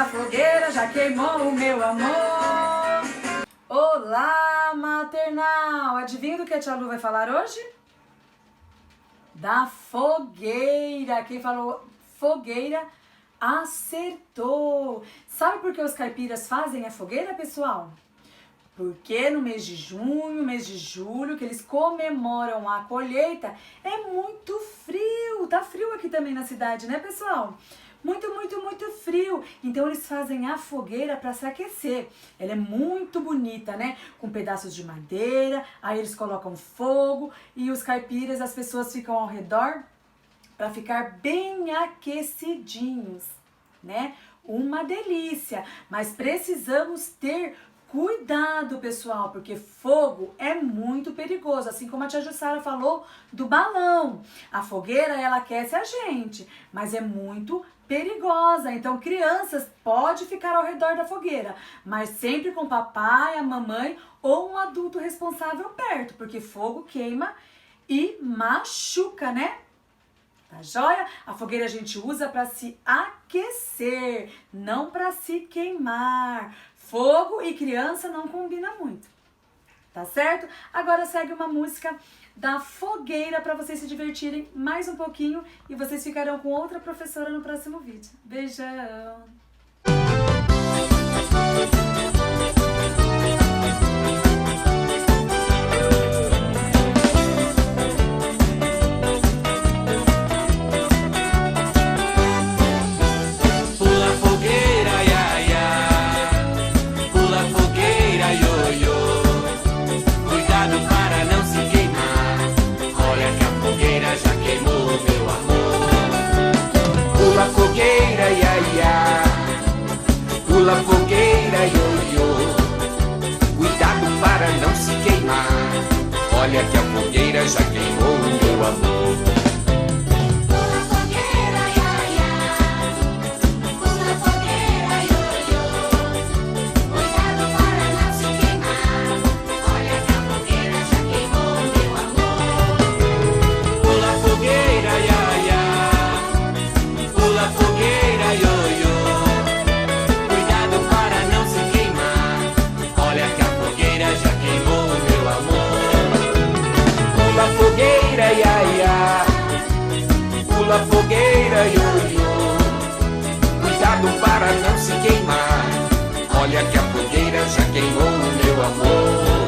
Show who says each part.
Speaker 1: fogueira já queimou o meu amor. Olá, maternal! Adivinha do que a tia Lu vai falar hoje? Da fogueira. Quem falou fogueira acertou. Sabe por que os caipiras fazem a fogueira, pessoal? Porque no mês de junho, mês de julho, que eles comemoram a colheita, é muito frio. Tá frio aqui também na cidade, né, pessoal? Muito, muito, muito frio. Então eles fazem a fogueira para se aquecer. Ela é muito bonita, né? Com pedaços de madeira, aí eles colocam fogo e os caipiras, as pessoas ficam ao redor para ficar bem aquecidinhos, né? Uma delícia. Mas precisamos ter cuidado, pessoal, porque fogo é muito perigoso, assim como a tia Jussara falou do balão. A fogueira, ela aquece a gente, mas é muito perigosa. Então, crianças, pode ficar ao redor da fogueira, mas sempre com papai, a mamãe ou um adulto responsável perto, porque fogo queima e machuca, né? Tá joia? A fogueira a gente usa para se aquecer, não para se queimar. Fogo e criança não combina muito, tá certo? Agora segue uma música da fogueira para vocês se divertirem mais um pouquinho e vocês ficarão com outra professora no próximo vídeo. Beijão!
Speaker 2: Pula fogueira, ioiô, cuidado para não se queimar. Olha que a fogueira já queimou o meu amor.
Speaker 3: Pula fogueira, iaia, pula fogueira, ioiô, cuidado para não se queimar. Olha que a fogueira já queimou o meu amor.
Speaker 2: Pula fogueira, iaia, pula fogueira, ioiô. Fogueira, iaia, pula fogueira, ioiô, cuidado para não se queimar. Olha que a fogueira já queimou o meu amor.